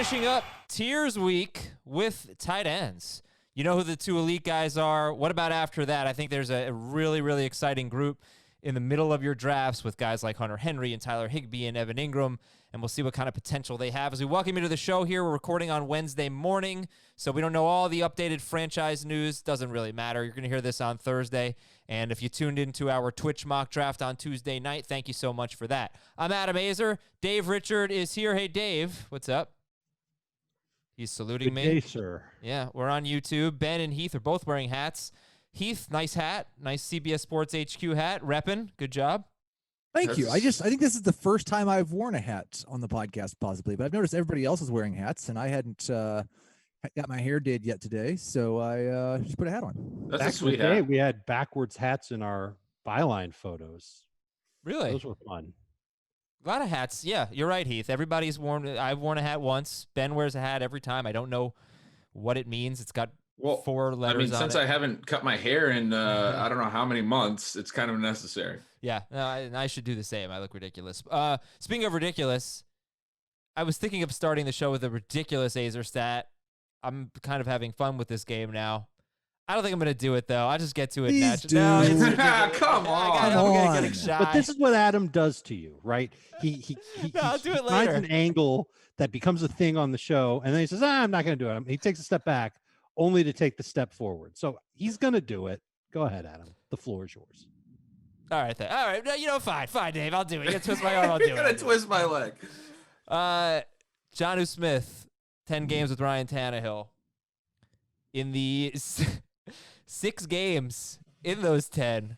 Finishing up Tiers Week with tight ends. You know who the two elite guys are. What about after that? I think there's a really, really exciting group in the middle of your drafts with guys like Hunter Henry and Tyler Higbee and Evan Ingram, and we'll see what kind of potential they have. As we welcome you to the show here, we're recording on Wednesday morning, so we don't know all the updated franchise news. Doesn't really matter. You're going to hear this on Thursday, and if you tuned into our Twitch mock draft on Tuesday night, thank you so much for that. I'm Adam Azer. Dave Richard is here. Hey, Dave, what's up? He's saluting me. Good day, sir. Yeah, we're on YouTube. Ben and Heath are both wearing hats. Heath, nice hat. Nice CBS Sports HQ hat. Reppin'. Good job. Thank you. I think this is the first time I've worn a hat on the podcast, possibly, but I've noticed everybody else is wearing hats, and I hadn't got my hair did yet today, so I just put a hat on. That's a sweet hat. We had backwards hats in our byline photos. Really? Those were fun. A lot of hats. Yeah, you're right, Heath. Everybody's worn. I've worn a hat once. Ben wears a hat every time. I don't know what it means. It's got 4 letters on it. Since I haven't cut my hair in I don't know how many months, it's kind of necessary. Yeah, no, I should do the same. I look ridiculous. Speaking of ridiculous, I was thinking of starting the show with a ridiculous Azer stat. I'm kind of having fun with this game now. I don't think I'm going to do it, though. I'll just get to it naturally. No, it's Come on. I'm getting shy. But this is what Adam does to you, right? He I'll do it finds later. an angle that becomes a thing on the show, and then he says, I'm not going to do it. He takes a step back only to take the step forward. So he's going to do it. Go ahead, Adam. The floor is yours. All right, then. All right. No, fine, Dave. I'll do it. You're going to twist my arm. I'll do it. You're going to twist my leg. Jonnu Smith, 10 games with Ryan Tannehill. In the 6 games in those 10,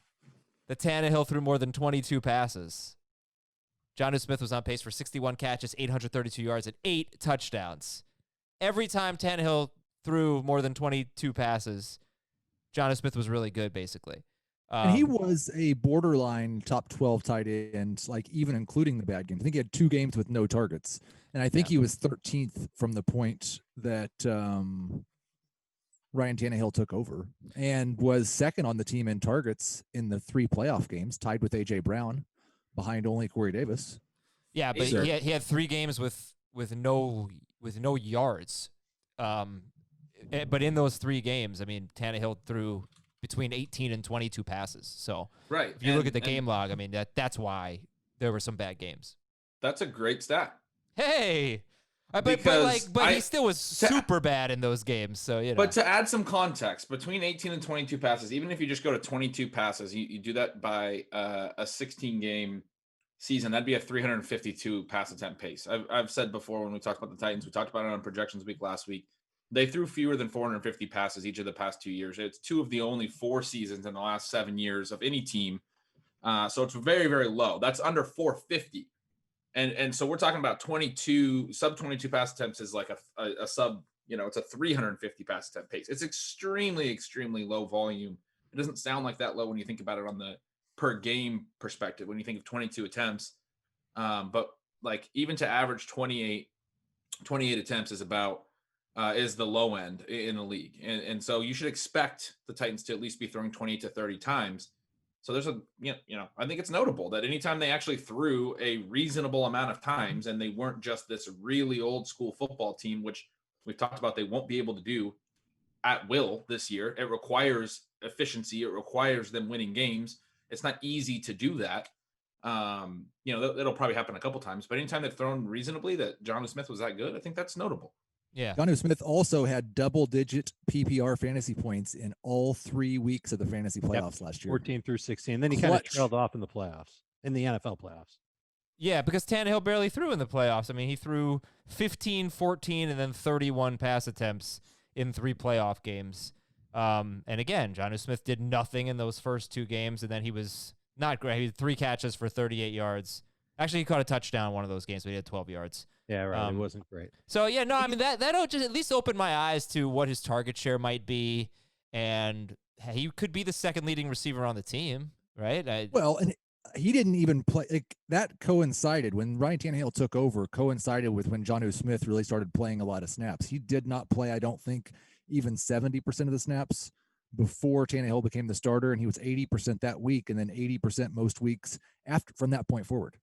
the Tannehill threw more than 22 passes. Jonnu Smith was on pace for 61 catches, 832 yards, and 8 touchdowns. Every time Tannehill threw more than 22 passes, Jonnu Smith was really good, basically. And he was a borderline top 12 tight end, like even including the bad games. I think he had 2 games with no targets. And I think he was 13th from the point that Ryan Tannehill took over, and was second on the team in targets in the 3 playoff games, tied with A.J. Brown, behind only Corey Davis. Yeah, but he had 3 games with no yards. But in those 3 games, I mean, Tannehill threw between 18 and 22 passes. So right, if you look at the game log, I mean, that's why there were some bad games. That's a great stat. Hey, but he still was super bad in those games. So But to add some context, between 18 and 22 passes, even if you just go to 22 passes, you do that by a 16-game season, that'd be a 352 pass attempt pace. I've said before when we talked about the Titans, we talked about it on Projections Week last week. They threw fewer than 450 passes each of the past 2 years. It's 2 of the only 4 seasons in the last 7 years of any team. So it's very, very low. That's under 450. And so we're talking about 22, sub 22 pass attempts is like a sub, it's a 350 pass attempt pace. It's extremely, extremely low volume. It doesn't sound like that low when you think about it on the per game perspective, when you think of 22 attempts. But like even to average 28 attempts is about, is the low end in the league. And so you should expect the Titans to at least be throwing 20 to 30 times. So there's I think it's notable that anytime they actually threw a reasonable amount of times, and they weren't just this really old school football team, which we've talked about they won't be able to do at will this year. It requires efficiency. It requires them winning games. It's not easy to do that. That'll probably happen a couple times, but anytime they've thrown reasonably that Jonnu Smith was that good, I think that's notable. Yeah. Jonnu Smith also had double-digit PPR fantasy points in all 3 weeks of the fantasy playoffs last year. 14 through 16. Then he kind of trailed off in the playoffs, in the NFL playoffs. Yeah, because Tannehill barely threw in the playoffs. I mean, he threw 15, 14, and then 31 pass attempts in 3 playoff games. And again, Jonnu Smith did nothing in those first 2 games, and then he was not great. He had 3 catches for 38 yards. Actually, he caught a touchdown in one of those games, but he had 12 yards. Yeah, right. It wasn't great. So, yeah, no, I mean, that'll just at least open my eyes to what his target share might be, and he could be the second leading receiver on the team, right? And he didn't even play. That coincided when Ryan Tannehill took over, coincided with when Jonnu Smith really started playing a lot of snaps. He did not play, I don't think, even 70% of the snaps before Tannehill became the starter, and he was 80% that week, and then 80% most weeks after from that point forward.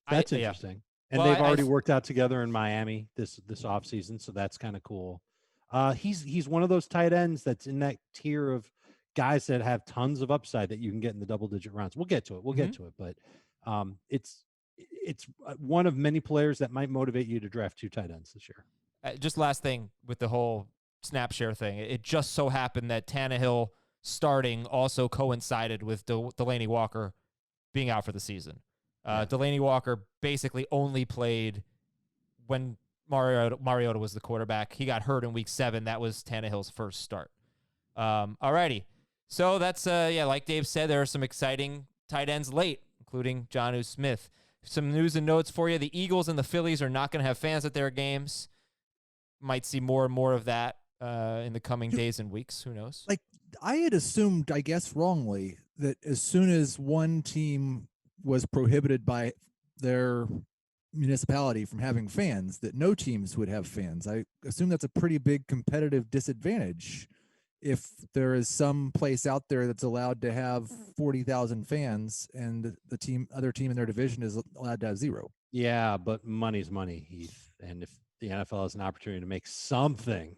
That's interesting. And Well, they've already worked out together in Miami this offseason, so that's kind of cool. He's one of those tight ends that's in that tier of guys that have tons of upside that you can get in the double-digit rounds. We'll get to it. We'll get to it, but it's one of many players that might motivate you to draft 2 tight ends this year. Just last thing with the whole snap share thing. It just so happened that Tannehill starting also coincided with Delaney Walker being out for the season. Delaney Walker basically only played when Mariota was the quarterback. He got hurt in week 7. That was Tannehill's first start. Alrighty. So that's, like Dave said, there are some exciting tight ends late, including Jonnu Smith. Some news and notes for you. The Eagles and the Phillies are not going to have fans at their games. Might see more and more of that in the coming days and weeks. Who knows? Like, I had assumed, I guess wrongly, that as soon as one team was prohibited by their municipality from having fans, that no teams would have fans. I assume that's a pretty big competitive disadvantage if there is some place out there that's allowed to have 40,000 fans and the other team in their division is allowed to have 0. Yeah, but money's money, Heath. And if the NFL has an opportunity to make something,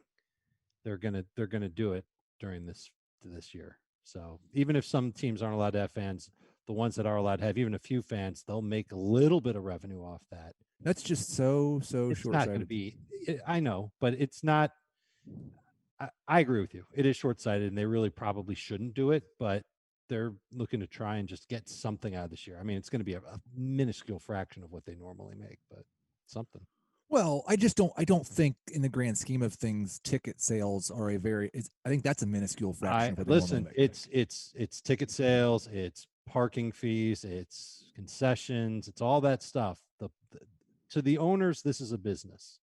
they're gonna do it during this year. So even if some teams aren't allowed to have fans, the ones that are allowed to have even a few fans, they'll make a little bit of revenue off that. That's just so it's short-sighted. Not going to be. I know, but it's not. I agree with you. It is short-sighted, and they really probably shouldn't do it. But they're looking to try and just get something out of this year. I mean, it's going to be a minuscule fraction of what they normally make, but something. Well, I don't think in the grand scheme of things, ticket sales are I think that's a minuscule fraction. Of what Listen, they it's ticket sales, it's parking fees, it's concessions, it's all that stuff. To the owners, this is a business.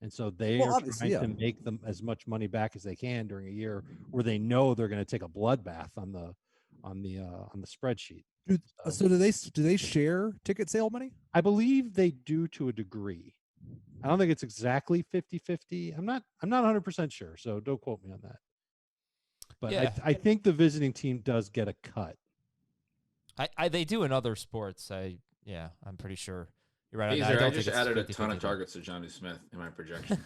And so they are trying to make them as much money back as they can during a year where they know they're going to take a bloodbath on the spreadsheet. So do they share ticket sale money? I believe they do to a degree. I don't think it's exactly 50-50. I'm not 100% sure, so don't quote me on that. But yeah. I think the visiting team does get a cut. They do in other sports. I'm pretty sure. You're right. I just added a ton of targets to Jonnu Smith in my projections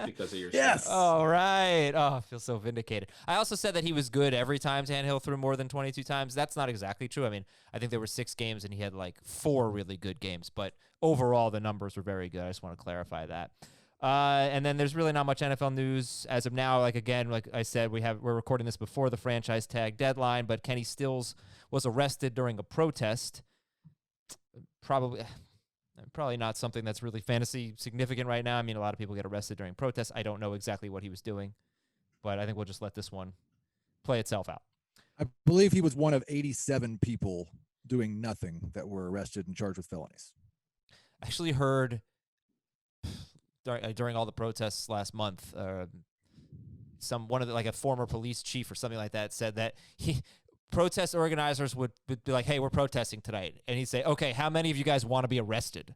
because of your stats. All right. Oh, I feel so vindicated. I also said that he was good every time Tannehill threw more than 22 times. That's not exactly true. I mean, I think there were 6 games and he had like 4 really good games, but overall the numbers were very good. I just want to clarify that. And then there's really not much NFL news as of now. Like I said, we're recording this before the franchise tag deadline, but Kenny Stills was arrested during a protest. Probably not something that's really fantasy significant right now. I mean, a lot of people get arrested during protests. I don't know exactly what he was doing, but I think we'll just let this one play itself out. I believe he was one of 87 people doing nothing that were arrested and charged with felonies. I actually heard during all the protests last month, a former police chief or something like that said that protest organizers would be like, "Hey, we're protesting tonight," and he'd say, "Okay, how many of you guys want to be arrested?"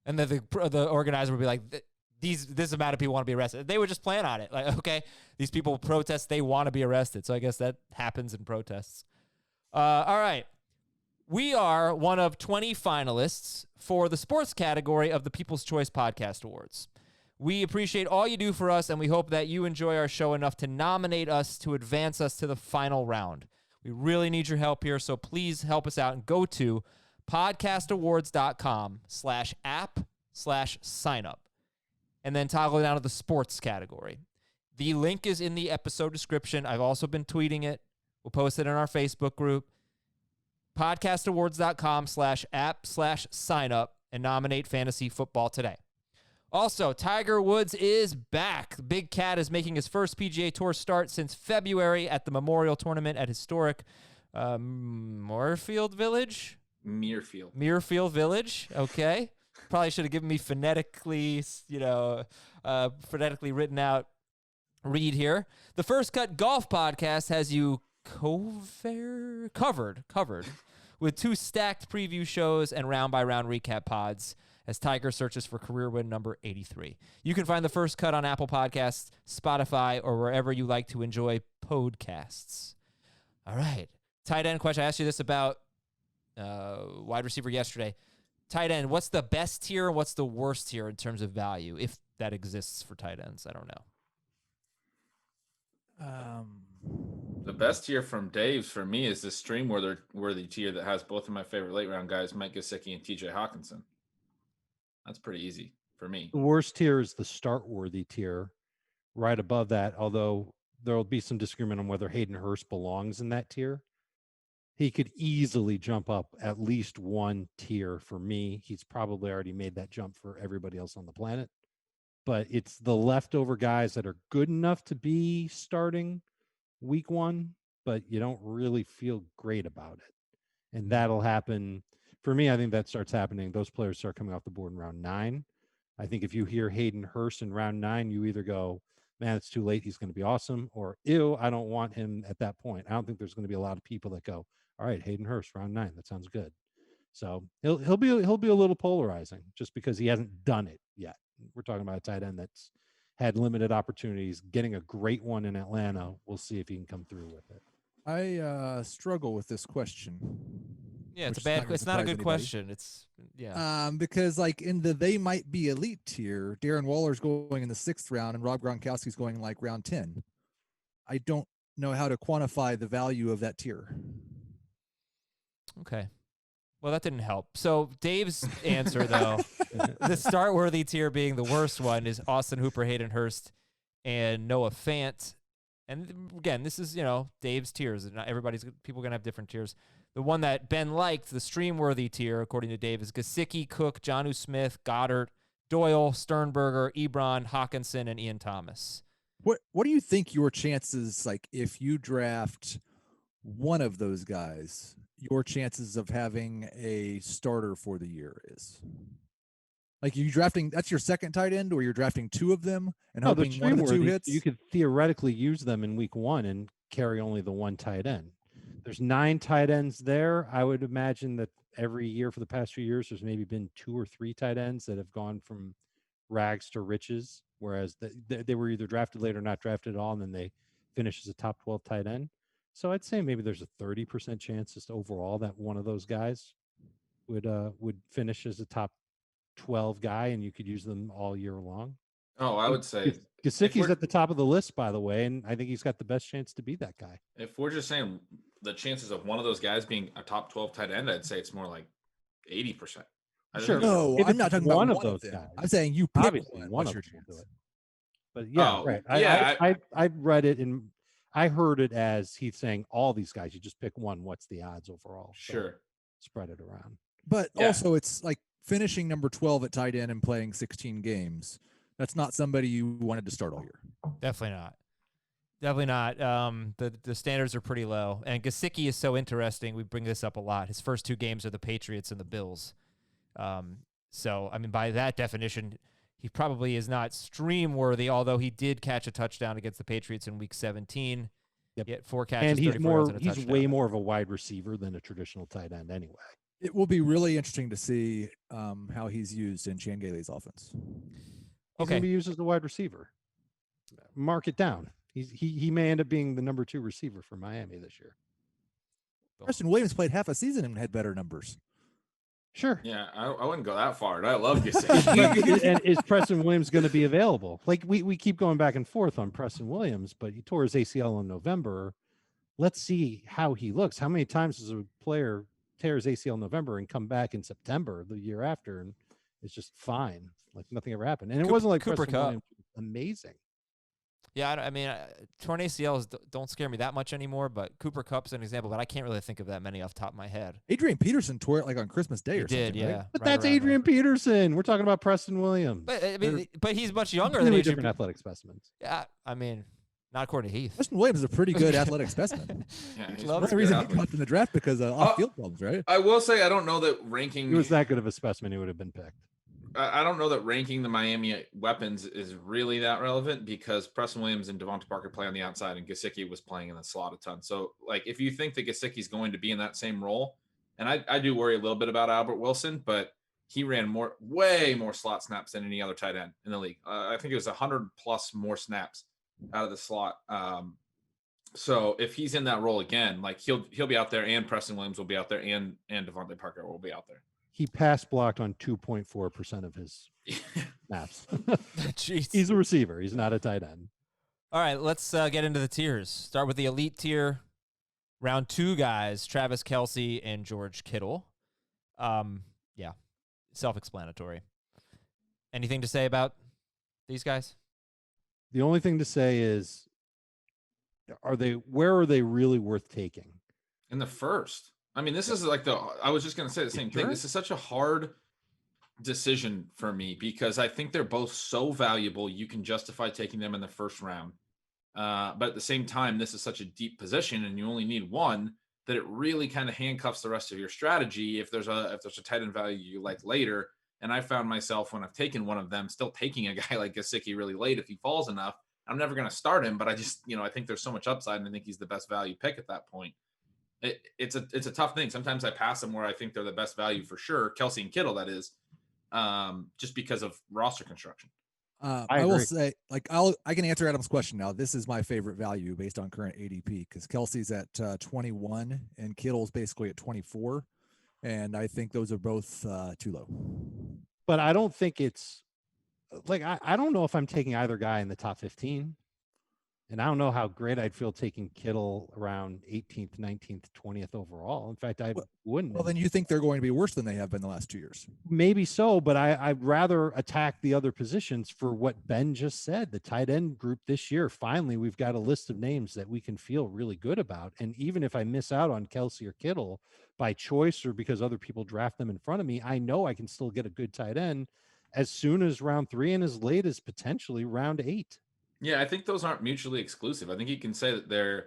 And then the organizer would be like, "This amount of people want to be arrested." They would just plan on it, like, "Okay, these people protest; they want to be arrested." So I guess that happens in protests. All right, we are one of 20 finalists for the sports category of the People's Choice Podcast Awards. We appreciate all you do for us, and we hope that you enjoy our show enough to nominate us to advance us to the final round. We really need your help here, so please help us out and go to podcastawards.com/app/signup and then toggle down to the sports category. The link is in the episode description. I've also been tweeting it. We'll post it in our Facebook group. podcastawards.com/app/signup and nominate fantasy football today. Also, Tiger Woods is back. Big Cat is making his first PGA Tour start since February at the Memorial Tournament at historic Moorfield Village? Muirfield Village. Okay. Probably should have given me phonetically written out read here. The First Cut Golf Podcast has you covered with 2 stacked preview shows and round-by-round recap pods as Tiger searches for career win number 83. You can find The First Cut on Apple Podcasts, Spotify, or wherever you like to enjoy podcasts. All right. Tight end question. I asked you this about wide receiver yesterday. tight end, what's the best tier and what's the worst tier in terms of value, if that exists for tight ends? I don't know. The best tier from Dave's for me is the stream worthy tier that has both of my favorite late round guys, Mike Gesicki and TJ Hawkinson. That's pretty easy for me. The worst tier is the start worthy tier. Right above that, although there'll be some disagreement on whether Hayden Hurst belongs in that tier. He could easily jump up at least one tier for me. He's probably already made that jump for everybody else on the planet. But it's the leftover guys that are good enough to be starting week 1, but you don't really feel great about it. And that'll happen. For me, I think that starts happening. Those players start coming off the board in round 9. I think if you hear Hayden Hurst in round 9, you either go, man, it's too late, he's going to be awesome, or ew, I don't want him at that point. I don't think there's going to be a lot of people that go, all right, Hayden Hurst, round 9, that sounds good. So he'll be a little polarizing just because he hasn't done it yet. We're talking about a tight end that's had limited opportunities, getting a great one in Atlanta. We'll see if he can come through with it. I struggle with this question. Yeah, it's not a good question. It's because like in the they might be elite tier, Darren Waller's going in the 6th round and Rob Gronkowski's going like round 10. I don't know how to quantify the value of that tier. Okay. Well, that didn't help. So Dave's answer, though, the start-worthy tier being the worst one is Austin Hooper, Hayden Hurst, and Noah Fant. And again, this is, Dave's tiers. Not people are going to have different tiers. The one that Ben liked, the stream-worthy tier, according to Dave, is Gesicki, Cook, Jonnu Smith, Goddard, Doyle, Sternberger, Ebron, Hawkinson, and Ian Thomas. What do you think your chances, like if you draft one of those guys, your chances of having a starter for the year is? Like you drafting, that's your second tight end, or you're drafting 2 of them and hoping one of the 2 hits? You could theoretically use them in week 1 and carry only the one tight end. There's 9 tight ends there. I would imagine that every year for the past few years, there's maybe been 2 or 3 tight ends that have gone from rags to riches, whereas they were either drafted late or not drafted at all, and then they finish as a top 12 tight end. So I'd say maybe there's a 30% chance just overall that one of those guys would finish as a top 12 guy, and you could use them all year long. Oh, I would say Gesicki's at the top of the list, by the way, and I think he's got the best chance to be that guy. If we're just saying the chances of one of those guys being a top 12 tight end, I'd say it's more like 80%. Sure. No, I'm not talking about one of those guys. I'm saying you pick obviously one of them will do it. But yeah, right. Yeah, I read it and I heard it as Heath saying all these guys, you just pick one. What's the odds overall? So sure. Spread it around. But also it's like finishing number 12 at tight end and playing 16 games. That's not somebody you wanted to start all year. Definitely not. The standards are pretty low. And Gesicki is so interesting. We bring this up a lot. His first 2 games are the Patriots and the Bills. So, I mean, by that definition, he probably is not stream worthy, although he did catch a touchdown against the Patriots in week 17. Yep. He had 4 catches, and he's 34 yards and a touchdown. He's way more of a wide receiver than a traditional tight end anyway. It will be really interesting to see how he's used in Chan Gailey's offense. He's going to be used as a wide receiver. Mark it down. He may end up being the number 2 receiver for Miami this year. Preston Williams played half a season and had better numbers. Sure. Yeah, I wouldn't go that far. I love Gesicki. And is Preston Williams going to be available? Like we keep going back and forth on Preston Williams, but he tore his ACL in November. Let's see how he looks. How many times does a player tear his ACL in November and come back in September the year after and it's just fine, like nothing ever happened? And it wasn't like Cooper Preston Kupp. Williams was amazing. Yeah, I mean, torn ACLs don't scare me that much anymore, but Cooper Kupp's an example, but I can't really think of that many off the top of my head. Adrian Peterson tore it like on Christmas Day or something. Did, yeah. Right? But that's Adrian Peterson. We're talking about Preston Williams. But I mean, but he's much younger than Really Adrian. different athletic specimens. Yeah, I mean, not according to Heath. Preston Williams is a pretty good athletic specimen. Yeah, he's Loves That's the reason he dropped in the draft because of off-field problems, right? I will say I don't know that ranking. He was that good of a specimen, he would have been picked. I don't know that ranking the Miami weapons is really that relevant because Preston Williams and Devonta Parker play on the outside and Gesicki was playing in the slot a ton. So, like, if you think that Gesicki's going to be in that same role, and I do worry a little bit about Albert Wilson, but he ran way more slot snaps than any other tight end in the league. I think it was 100 plus more snaps out of the slot. So if he's in that role again, like he'll be out there, and Preston Williams will be out there, and Devonta Parker will be out there. He pass blocked on 2.4% of his snaps. Jeez. He's a receiver. He's not a tight end. All right, let's get into the tiers. Start with the elite tier. Round 2 guys, Travis Kelce and George Kittle. Yeah, self-explanatory. Anything to say about these guys? The only thing to say is, where are they really worth taking? In the first. I mean, this is like I was just going to say the same thing. This is such a hard decision for me because I think they're both so valuable. You can justify taking them in the first round. But at the same time, this is such a deep position and you only need one that it really kind of handcuffs the rest of your strategy. If there's a tight end value you like later. And I found myself when I've taken one of them, still taking a guy like Gesicki really late if he falls enough. I'm never going to start him, but I just, I think there's so much upside and I think he's the best value pick at that point. It's a tough thing. Sometimes I pass them where I think they're the best value for sure. Kelce and Kittle, that is, just because of roster construction. I will say, I can answer Adam's question now. This is my favorite value based on current ADP because Kelce's at 21 and Kittle's basically at 24, and I think those are both too low. But I don't think it's like I don't know if I'm taking either guy in the top 15. And I don't know how great I'd feel taking Kittle around 18th, 19th, 20th overall. In fact, I wouldn't. Well, then you think they're going to be worse than they have been the last 2 years. Maybe so, but I'd rather attack the other positions for what Ben just said. The tight end group this year, finally, we've got a list of names that we can feel really good about. And even if I miss out on Kelce or Kittle by choice or because other people draft them in front of me, I know I can still get a good tight end as soon as round 3 and as late as potentially round 8. Yeah, I think those aren't mutually exclusive. I think you can say that they're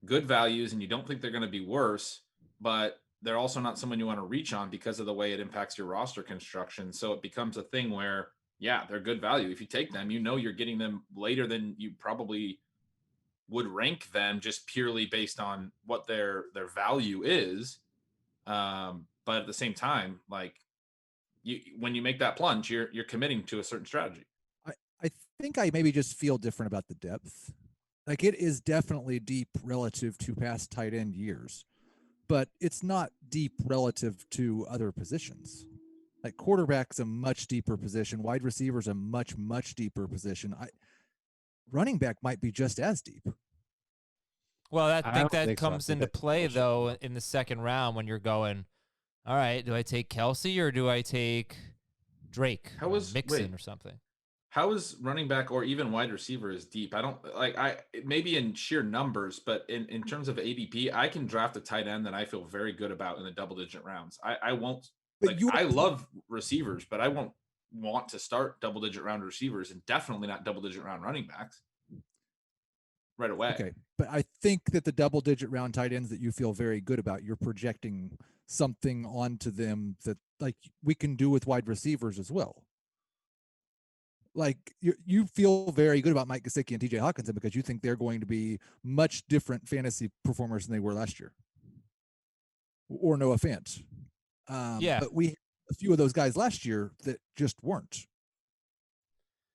good values and you don't think they're going to be worse, but they're also not someone you want to reach on because of the way it impacts your roster construction. So it becomes a thing where, yeah, they're good value. If you take them, you're getting them later than you probably would rank them just purely based on what their value is. But at the same time, like when you make that plunge, you're committing to a certain strategy. I think I maybe just feel different about the depth. Like it is definitely deep relative to past tight end years, but it's not deep relative to other positions. Like quarterback's a much deeper position. Wide receiver's a much, much deeper position. Running back might be just as deep. Well, I think that comes into play, though, in the second round when you're going, all right, do I take Kelce or do I take Drake or Mixon or something? How is running back or even wide receiver is deep? I don't maybe in sheer numbers, but in terms of ADP, I can draft a tight end that I feel very good about in the double-digit rounds. I won't. I love receivers, but I won't want to start double-digit round receivers and definitely not double-digit round running backs right away. Okay, but I think that the double-digit round tight ends that you feel very good about, you're projecting something onto them that like we can do with wide receivers as well. Like you feel very good about Mike Gesicki and TJ Hawkinson because you think they're going to be much different fantasy performers than they were last year. Or Noah Fant. Yeah. But we had a few of those guys last year that just weren't.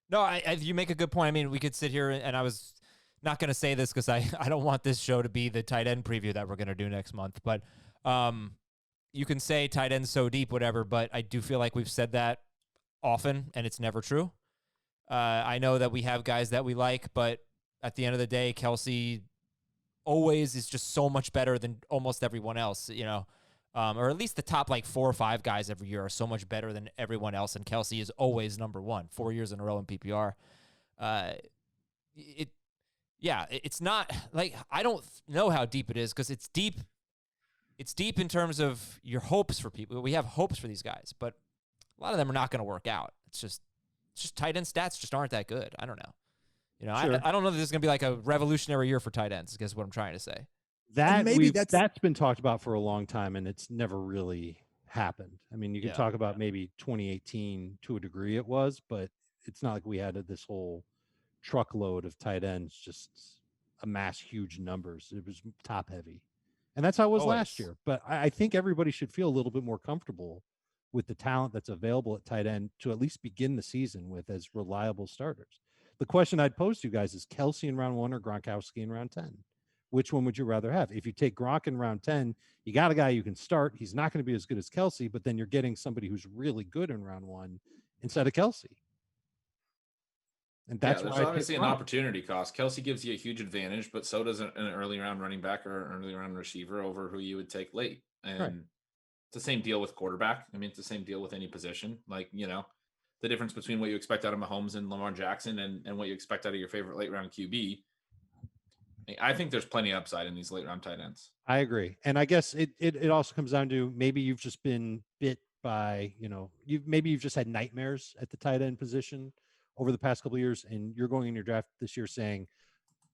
No, you make a good point. I mean, we could sit here and I was not going to say this because I don't want this show to be the tight end preview that we're going to do next month. But you can say tight end's so deep, whatever, but I do feel like we've said that often and it's never true. I know that we have guys that we like, but at the end of the day, Kelce always is just so much better than almost everyone else, or at least the top like 4 or 5 guys every year are so much better than everyone else. And Kelce is always number 1, 4 years in a row in PPR. It's not like, I don't know how deep it is because it's deep. It's deep in terms of your hopes for people. We have hopes for these guys, but a lot of them are not going to work out. It's just tight end stats just aren't that good. I don't know. Sure. I don't know that this is going to be like a revolutionary year for tight ends, I guess what I'm trying to say. That's been talked about for a long time, and it's never really happened. I mean, you can talk about maybe 2018 to a degree it was, but it's not like we had this whole truckload of tight ends just amass huge numbers. It was top heavy. And that's how it was last year. But I think everybody should feel a little bit more comfortable with the talent that's available at tight end to at least begin the season with as reliable starters. The question I'd pose to you guys is Kelce in round 1 or Gronkowski in round 10? which one would you rather have? If you take Gronk in round 10, you got a guy you can start. He's not going to be as good as Kelce, but then you're getting somebody who's really good in round 1 instead of Kelce. And that's there's why obviously an opportunity cost. Kelce gives you a huge advantage, but so does an early round running back or an early round receiver over who you would take late. And it's the same deal with quarterback. I mean, it's the same deal with any position. Like, the difference between what you expect out of Mahomes and Lamar Jackson and what you expect out of your favorite late round QB. I think there's plenty of upside in these late round tight ends. I agree. And I guess it also comes down to maybe you've just been bit by, you've just had nightmares at the tight end position over the past couple of years, and you're going in your draft this year saying,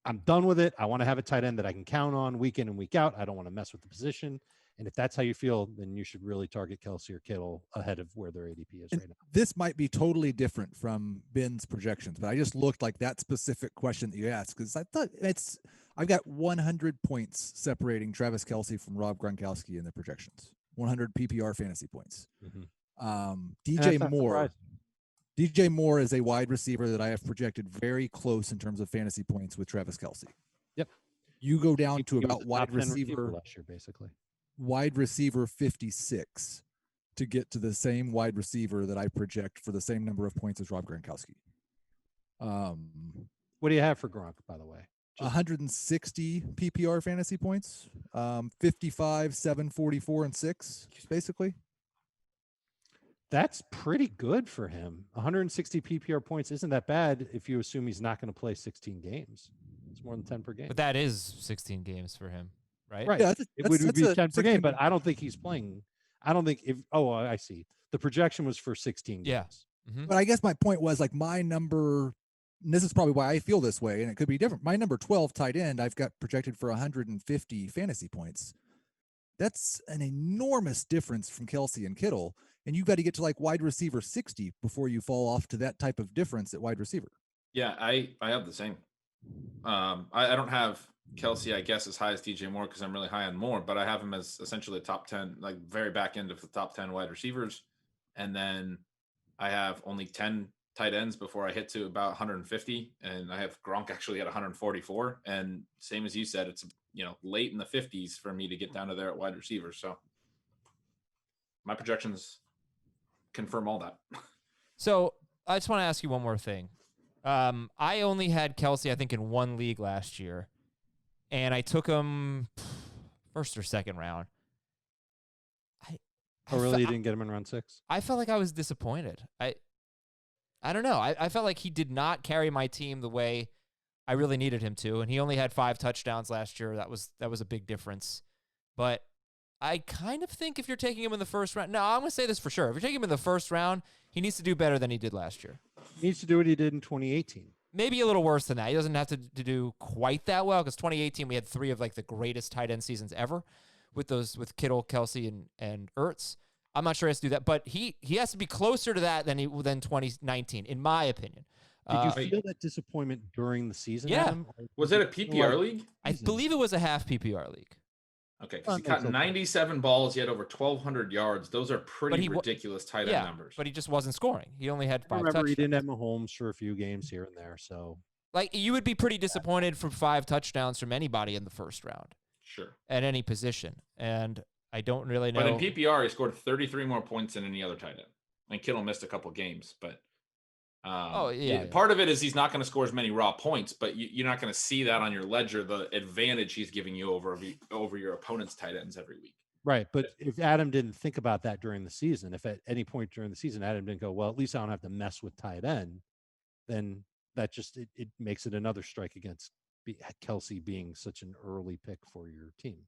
I'm done with it. I want to have a tight end that I can count on week in and week out. I don't want to mess with the position. And if that's how you feel, then you should really target Kelce or Kittle ahead of where their ADP is right now. This might be totally different from Ben's projections, but I just looked like that specific question that you asked because I thought I've got 100 points separating Travis Kelce from Rob Gronkowski in the projections. 100 PPR fantasy points. DJ Moore is a wide receiver that I have projected very close in terms of fantasy points with Travis Kelce. Yep. You go down to about wide receiver last year, basically. Wide receiver 56 to get to the same wide receiver that I project for the same number of points as Rob Gronkowski. What do you have for Gronk, by the way? 160 PPR fantasy points, 55, 7, 44, and 6, basically. That's pretty good for him. 160 PPR points isn't that bad if you assume he's not going to play 16 games. It's more than 10 per game. But that is 16 games for him, right? Right. Yeah, it would be 10 per game, but I don't think he's playing. I don't think I see. The projection was for 16 games. Yeah. Mm-hmm. But I guess my point was like my number, and this is probably why I feel this way, and it could be different. My number 12 tight end, I've got projected for 150 fantasy points. That's an enormous difference from Kelce and Kittle. And you've got to get to like wide receiver 60 before you fall off to that type of difference at wide receiver. Yeah, I have the same. I don't have Kelce, I guess, as high as DJ Moore because I'm really high on Moore, but I have him as essentially top 10, like very back end of the top 10 wide receivers. And then I have only 10 tight ends before I hit to about 150. And I have Gronk actually at 144. And same as you said, it's, late in the 50s for me to get down to there at wide receiver. So my projections confirm all that. So I just want to ask you one more thing. I only had Kelce, I think, in one league last year, and I took him first or second round. You didn't get him in round 6? I felt like I was disappointed. I don't know. I felt like he did not carry my team the way I really needed him to, and he only had 5 touchdowns last year. That was a big difference. But I kind of think if you're taking him in the first round, no, I'm going to say this for sure. If you're taking him in the first round, he needs to do better than he did last year. He needs to do what he did in 2018. Maybe a little worse than that. He doesn't have to do quite that well because 2018 we had 3 of like the greatest tight end seasons ever with Kittle, Kelce, and Ertz. I'm not sure he has to do that, but he has to be closer to that than 2019, in my opinion. Did you feel that disappointment during the season? Yeah. Adam? Was it a PPR league? I believe it was a half PPR league. Okay, because he caught 97 balls. He had over 1,200 yards. Those are pretty ridiculous tight end numbers. But he just wasn't scoring. He only had 5 Remember, touchdowns. he didn't have Mahomes for a few games here and there. So, like, you would be pretty disappointed from 5 touchdowns from anybody in the first round. Sure. At any position. And I don't really know. But in PPR, he scored 33 more points than any other tight end. And Kittle missed a couple games, but part of it is he's not going to score as many raw points, but you're not going to see that on your ledger, the advantage he's giving you over your opponent's tight ends every week. Right. But if Adam didn't think about that during the season, if at any point during the season Adam didn't go, well, at least I don't have to mess with tight end, then that just it makes it another strike against Kelce being such an early pick for your team.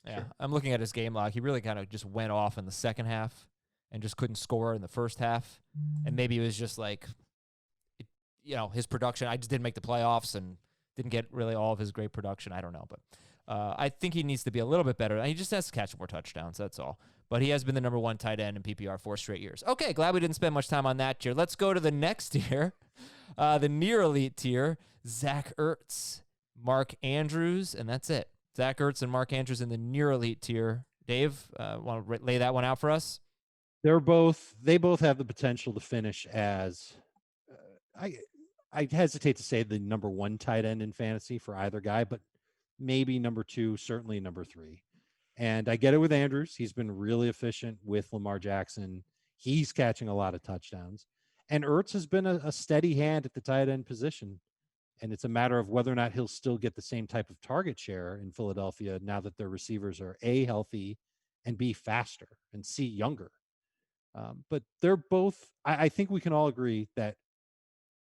Yeah. Sure. I'm looking at his game log. He really kind of just went off in the second half and just couldn't score in the first half. And maybe it was just like, his production. I just didn't make the playoffs and didn't get really all of his great production. I don't know. But I think he needs to be a little bit better. He just has to catch more touchdowns. That's all. But he has been the number 1 tight end in PPR 4 straight years. Okay, glad we didn't spend much time on that tier. Let's go to the next tier, the near elite tier. Zach Ertz, Mark Andrews, and that's it. Zach Ertz and Mark Andrews in the near elite tier. Dave, want to lay that one out for us? They both have the potential to finish as I hesitate to say the number 1 tight end in fantasy for either guy, but maybe number 2, certainly number 3. And I get it with Andrews. He's been really efficient with Lamar Jackson. He's catching a lot of touchdowns. And Ertz has been a steady hand at the tight end position. And it's a matter of whether or not he'll still get the same type of target share in Philadelphia now that their receivers are A, healthy, and B, faster, and C, younger. But they're both, I think we can all agree that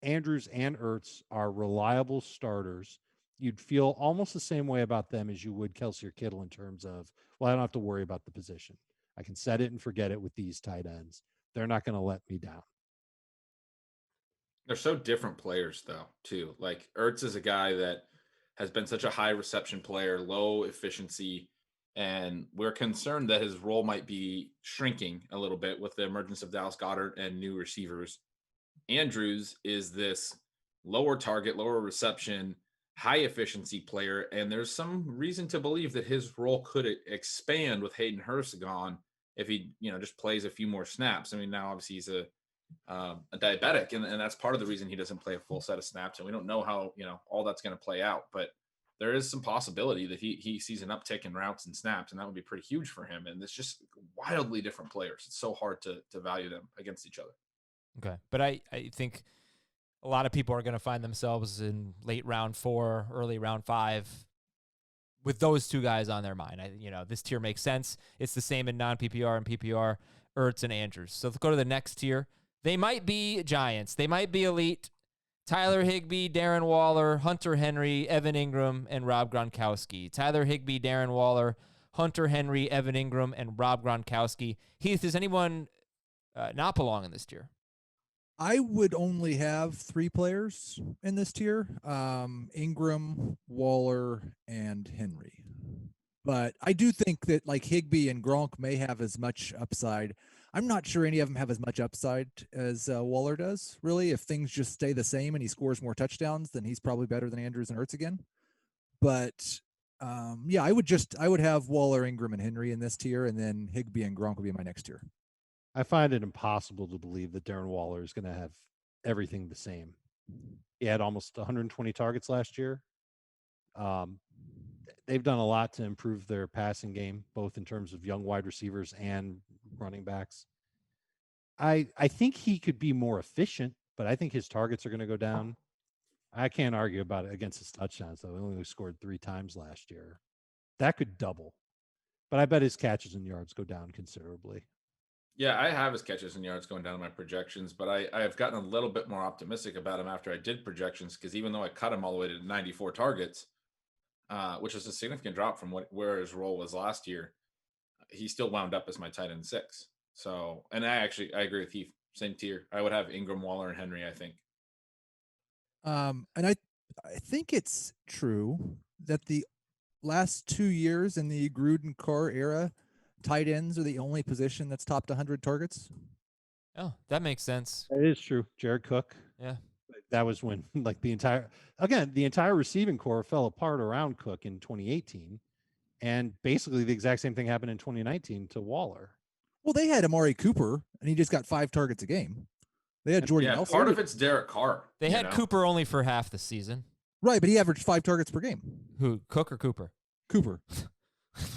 Andrews and Ertz are reliable starters. You'd feel almost the same way about them as you would Kelce or Kittle in terms of, well, I don't have to worry about the position. I can set it and forget it with these tight ends. They're not going to let me down. They're so different players, though, too. Like Ertz is a guy that has been such a high reception player, low efficiency, and we're concerned that his role might be shrinking a little bit with the emergence of Dallas Goedert and new receivers. Andrews is this lower target, lower reception, high efficiency player, and there's some reason to believe that his role could expand with Hayden Hurst gone if he, just plays a few more snaps. I mean, now obviously he's a diabetic, and that's part of the reason he doesn't play a full set of snaps, and we don't know how all that's going to play out, but there is some possibility that he sees an uptick in routes and snaps, and that would be pretty huge for him. And it's just wildly different players. It's so hard to value them against each other. Okay, but I think a lot of people are going to find themselves in late round 4, early round 5 with those two guys on their mind. This tier makes sense. It's the same in non-PPR and PPR, Ertz and Andrews. So let's go to the next tier. They might be giants. They might be elite. Tyler Higbee, Darren Waller, Hunter Henry, Evan Ingram, and Rob Gronkowski. Tyler Higbee, Darren Waller, Hunter Henry, Evan Ingram, and Rob Gronkowski. Heath, does anyone not belong in this tier? I would only have 3 players in this tier, Ingram, Waller, and Henry. But I do think that like Higbee and Gronk may have as much upside. I'm not sure any of them have as much upside as Waller does, really. If things just stay the same and he scores more touchdowns, then he's probably better than Andrews and Ertz again. But I would have Waller, Ingram, and Henry in this tier, and then Higbee and Gronk would be my next tier. I find it impossible to believe that Darren Waller is going to have everything the same. He had almost 120 targets last year. They've done a lot to improve their passing game, both in terms of young wide receivers and running backs. I think he could be more efficient, but I think his targets are going to go down. I can't argue about it against his touchdowns, though. He only scored 3 times last year. That could double. But I bet his catches and yards go down considerably. Yeah, I have his catches and yards going down in my projections, but I have gotten a little bit more optimistic about him after I did projections, because even though I cut him all the way to 94 targets, which is a significant drop from where his role was last year, he still wound up as my tight end 6. So, and I agree with Heath, same tier. I would have Ingram, Waller, and Henry, I think. And I think it's true that the last 2 years in the Gruden Carr era, tight ends are the only position that's topped 100 targets. Oh, that makes sense. It is true. Jared Cook. Yeah. That was when like the entire receiving core fell apart around Cook in 2018. And basically the exact same thing happened in 2019 to Waller. Well, they had Amari Cooper, and he just got 5 targets a game. They had Jordan Nelson. Part of it's Derek Carr. They had Cooper only for half the season. Right, but he averaged 5 targets per game. Who, Cook or Cooper? Cooper.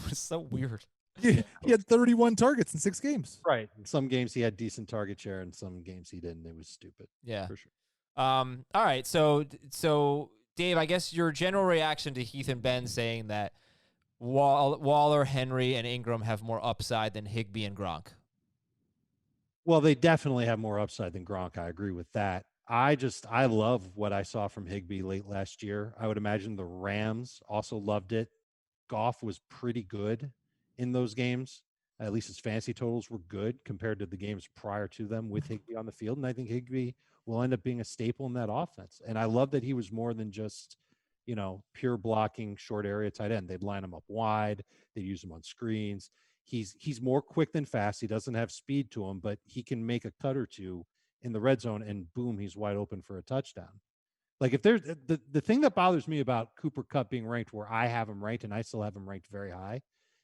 It's so weird. He had 31 targets in 6 games. Right. In some games he had decent target share, and some games he didn't. It was stupid. Yeah. For sure. All right. So Dave, I guess your general reaction to Heath and Ben saying that Waller, Henry, and Ingram have more upside than Higbee and Gronk. Well, they definitely have more upside than Gronk. I agree with that. I love what I saw from Higbee late last year. I would imagine the Rams also loved it. Goff was pretty good in those games. At least his fantasy totals were good compared to the games prior to them with Higbee on the field. And I think Higbee will end up being a staple in that offense. And I love that he was more than just, pure blocking short area tight end. They'd line him up wide. They'd use him on screens. He's more quick than fast. He doesn't have speed to him, but he can make a cut or two in the red zone, and boom, he's wide open for a touchdown. Like if there's the thing that bothers me about Cooper Kupp being ranked where I have him ranked, and I still have him ranked very high,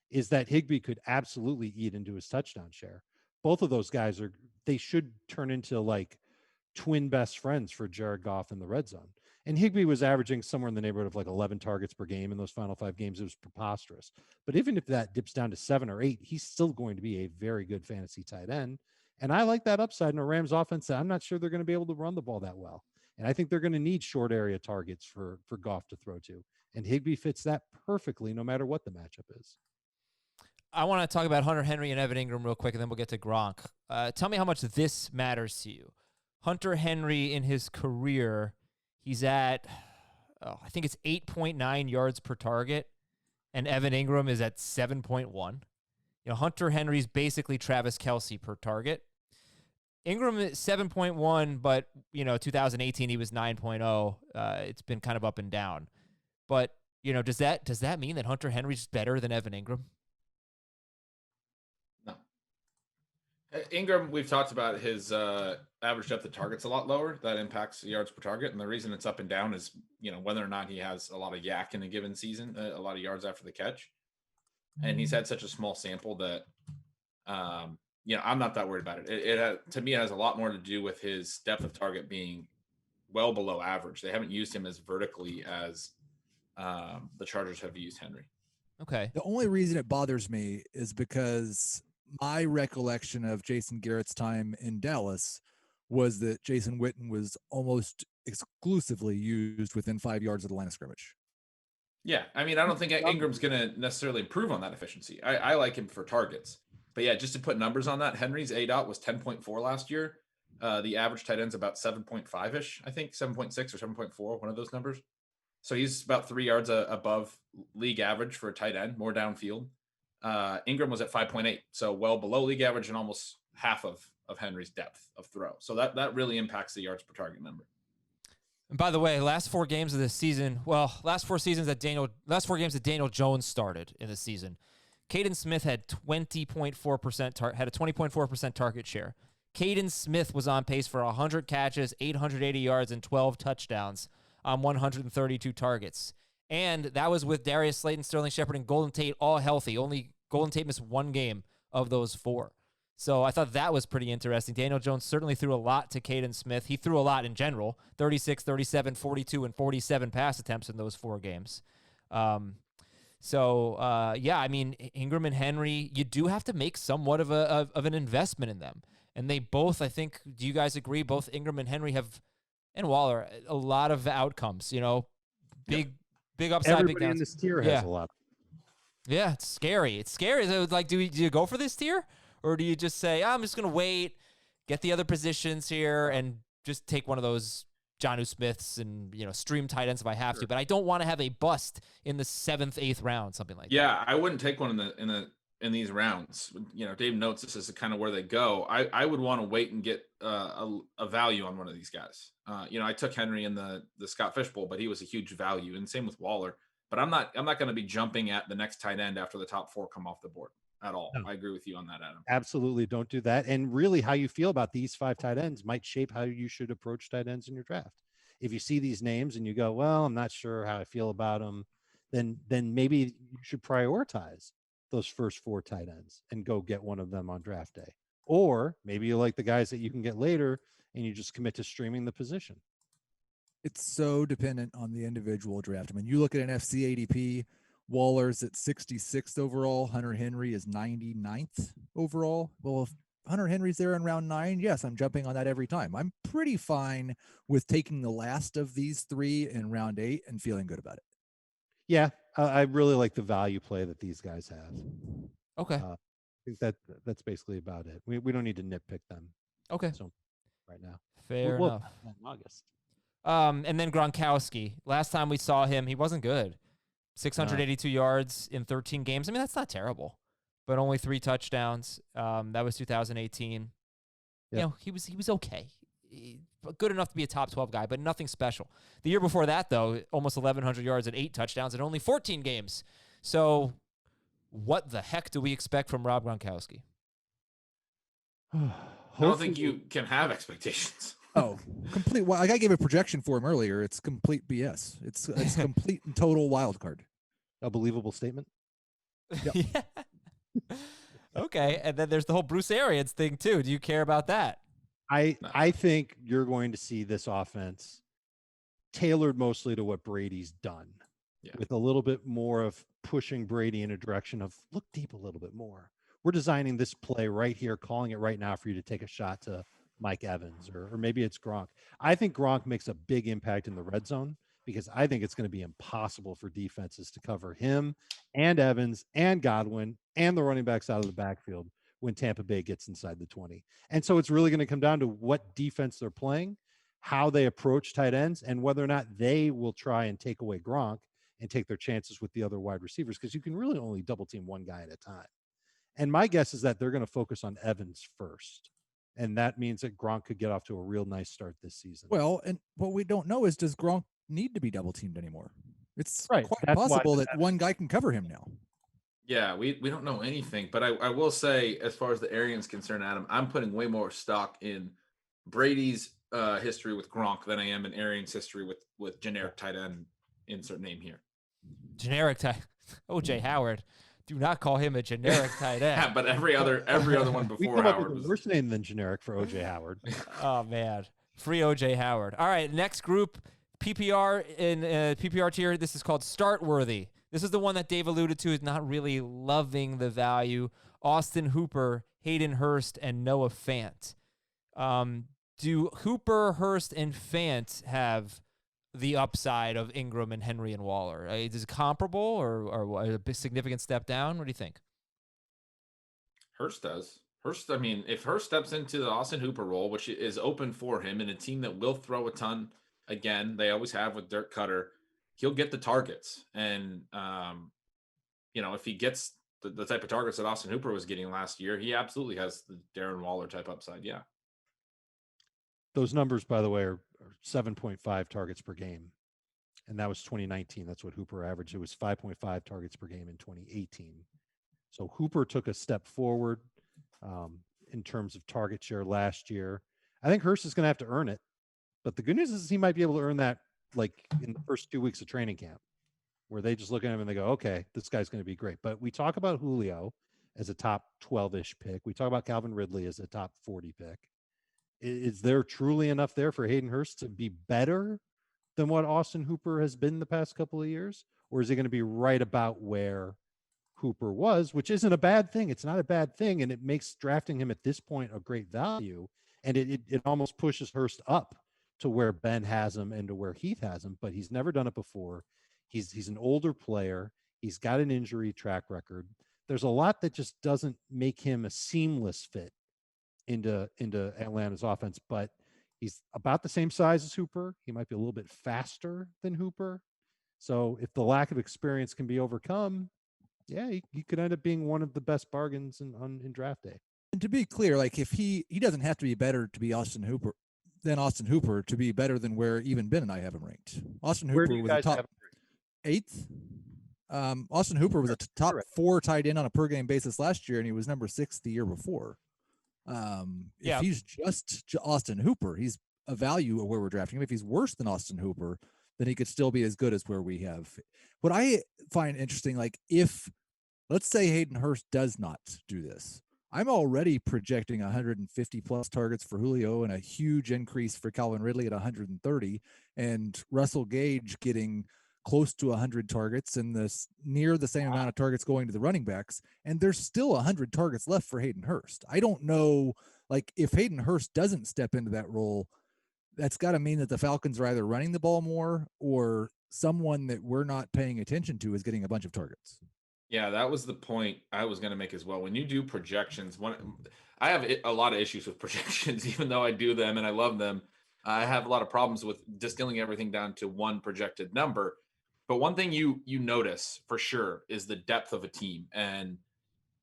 is that Higbee could absolutely eat into his touchdown share. Both of those guys they should turn into like twin best friends for Jared Goff in the red zone. And Higbee was averaging somewhere in the neighborhood of like 11 targets per game in those final 5 games. It was preposterous. But even if that dips down to 7 or 8, he's still going to be a very good fantasy tight end. And I like that upside in a Rams offense. I'm not sure they're going to be able to run the ball that well. And I think they're going to need short area targets for Goff to throw to. And Higbee fits that perfectly no matter what the matchup is. I want to talk about Hunter Henry and Evan Ingram real quick, and then we'll get to Gronk. Tell me how much this matters to you. Hunter Henry in his career, he's at, I think it's 8.9 yards per target, and Evan Ingram is at 7.1. You know, Hunter Henry's basically Travis Kelce per target. Ingram is 7.1, but, 2018 he was 9.0. It's been kind of up and down. But, does that mean that Hunter Henry's better than Evan Ingram? No. Ingram, we've talked about his average depth of targets a lot lower. That impacts yards per target. And the reason it's up and down is, whether or not he has a lot of yak in a given season, a lot of yards after the catch. And he's had such a small sample that, I'm not that worried about it. To me, it has a lot more to do with his depth of target being well below average. They haven't used him as vertically as the Chargers have used Henry. Okay. The only reason it bothers me is because my recollection of Jason Garrett's time in Dallas was that Jason Witten was almost exclusively used within 5 yards of the line of scrimmage. Yeah. I mean, I don't think Ingram's going to necessarily improve on that efficiency. I like him for targets. But yeah, just to put numbers on that, Henry's ADOT was 10.4 last year. The average tight end's about 7.5-ish, I think, 7.6 or 7.4, one of those numbers. So he's about 3 yards above league average for a tight end, more downfield. Ingram was at 5.8, so well below league average and almost half of Henry's depth of throw. So that really impacts the yards per target number. And by the way, last 4 games of this season, last 4 games that Daniel Jones started in the season, Hayden Smith had 20.4% had a 20.4% target share. Hayden Smith was on pace for 100 catches, 880 yards, and 12 touchdowns on 132 targets. And that was with Darius Slayton, Sterling Shepard, and Golden Tate all healthy. Only Golden Tate missed 1 game of those 4. So I thought that was pretty interesting. Daniel Jones certainly threw a lot to Hayden Smith. He threw a lot in general, 36, 37, 42, and 47 pass attempts in those 4 games. I mean, Ingram and Henry, you do have to make somewhat of an investment in them. And they both, I think, do you guys agree? Both Ingram and Henry and Waller, a lot of outcomes, big upside, Everybody big downside. in this tier has a lot. Yeah, it's scary. It's scary. So, like, do you go for this tier? Or do you just say, I'm just going to wait, get the other positions here, and just take one of those Jonnu Smiths and, stream tight ends if I have to. But I don't want to have a bust in the 7th, 8th round, something like that. Yeah, I wouldn't take one in these rounds. Dave notes this is kind of where they go. I would want to wait and get a value on one of these guys. I took Henry in the Scott Fish Bowl, but he was a huge value, and same with Waller. But I'm not going to be jumping at the next tight end after the top 4 come off the board at all. No. I agree with you on that, Adam. Absolutely, don't do that. And really, how you feel about these 5 tight ends might shape how you should approach tight ends in your draft. If you see these names and you go, well, I'm not sure how I feel about them, then maybe you should prioritize those first 4 tight ends and go get one of them on draft day. Or maybe you like the guys that you can get later and you just commit to streaming the position. It's so dependent on the individual draft. I mean, you look at an FC ADP, Waller's at 66th overall. Hunter Henry is 99th overall. Well, if Hunter Henry's there in round 9, yes, I'm jumping on that every time. I'm pretty fine with taking the last of these 3 in round 8 and feeling good about it. Yeah, I really like the value play that these guys have. Okay. I think that's basically about it. We don't need to nitpick them. Okay. So right now. Fair enough. In August. And then Gronkowski. Last time we saw him, he wasn't good. 682 yards in 13 games. I mean, that's not terrible, but only 3 touchdowns. That was 2018. Yep. He was okay. Good enough to be a top 12 guy, but nothing special. The year before that, though, almost 1,100 yards and 8 touchdowns in only 14 games. So what the heck do we expect from Rob Gronkowski? I don't think you can have expectations. Oh, complete. Well, I gave a projection for him earlier. It's complete BS. It's complete and total wild card. A believable statement. Yep. Yeah. Okay. And then there's the whole Bruce Arians thing too. Do you care about that? I think you're going to see this offense tailored mostly to what Brady's done, with a little bit more of pushing Brady in a direction of look deep a little bit more. We're designing this play right here, calling it right now for you to take a shot to Mike Evans, or maybe it's Gronk. I think Gronk makes a big impact in the red zone because I think it's going to be impossible for defenses to cover him and Evans and Godwin and the running backs out of the backfield when Tampa Bay gets inside the 20. And so it's really going to come down to what defense they're playing, how they approach tight ends, and whether or not they will try and take away Gronk and take their chances with the other wide receivers, because you can really only double team one guy at a time. And my guess is that they're going to focus on Evans first. And that means that Gronk could get off to a real nice start this season. Well, and what we don't know is, does Gronk need to be double teamed anymore? It's right. quite That's possible that one guy can cover him now. Yeah, we don't know anything, but I will say, as far as the Arians concerned, Adam, I'm putting way more stock in Brady's history with Gronk than I am in Arians' history with generic tight end. Insert name here. Generic tight. OJ Howard. Do not call him a generic tight end. Yeah, but every other one before Howard was worse name than generic for OJ Howard. Oh man, free OJ Howard. All right, next group, PPR in PPR tier. This is called Start Worthy. This is the one that Dave alluded to, is not really loving the value. Austin Hooper, Hayden Hurst, and Noah Fant. Do Hooper, Hurst, and Fant have the upside of Ingram and Henry and Waller? Is it comparable or a big significant step down? What do you think? Hurst does. Hurst, I mean, if Hurst steps into the Austin Hooper role, which is open for him in a team that will throw a ton, again, they always have with Dirk Cutter, he'll get the targets. And, if he gets the type of targets that Austin Hooper was getting last year, he absolutely has the Darren Waller type upside. Yeah. Those numbers, by the way, are 7.5 targets per game. And that was 2019. That's what Hooper averaged. It was 5.5 targets per game in 2018. So Hooper took a step forward in terms of target share last year. I think Hurst is going to have to earn it. But the good news is he might be able to earn that like in the first 2 weeks of training camp, where they just look at him and they go, okay, this guy's going to be great. But we talk about Julio as a top 12-ish pick. We talk about Calvin Ridley as a top 40 pick. Is there truly enough there for Hayden Hurst to be better than what Austin Hooper has been the past couple of years? Or is he going to be right about where Hooper was, which isn't a bad thing? It's not a bad thing. And it makes drafting him at this point a great value. And it almost pushes Hurst up to where Ben has him and to where Heath has him, but he's never done it before. He's an older player. He's got an injury track record. There's a lot that just doesn't make him a seamless fit into Atlanta's offense, but he's about the same size as Hooper. He might be a little bit faster than Hooper. So if the lack of experience can be overcome, yeah, he could end up being one of the best bargains in draft day. And to be clear, like if he doesn't have to be better to be Austin Hooper to be better than where even Ben and I have him ranked. Austin Hooper was a top 8th. Austin Hooper was a top 4 tight end on a per game basis last year, and he was number 6 the year before. If he's just Austin Hooper, he's a value of where we're drafting him. If he's worse than Austin Hooper, then he could still be as good as where we have. What I find interesting, like if let's say Hayden Hurst does not do this, I'm already projecting 150 plus targets for Julio and a huge increase for Calvin Ridley at 130, and Russell Gage getting close to 100 targets and near the same amount of targets going to the running backs. And there's still 100 targets left for Hayden Hurst. I don't know, like if Hayden Hurst doesn't step into that role, that's got to mean that the Falcons are either running the ball more or someone that we're not paying attention to is getting a bunch of targets. Yeah, that was the point I was going to make as well. When you do projections, I have a lot of issues with projections, even though I do them and I love them. I have a lot of problems with distilling everything down to one projected number. But one thing you notice for sure is the depth of a team. And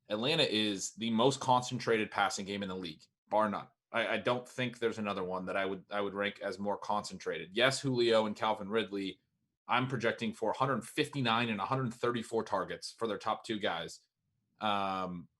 Atlanta is the most concentrated passing game in the league, bar none. I don't think there's another one that I would rank as more concentrated. Yes, Julio and Calvin Ridley, I'm projecting for 159 and 134 targets for their top 2 guys.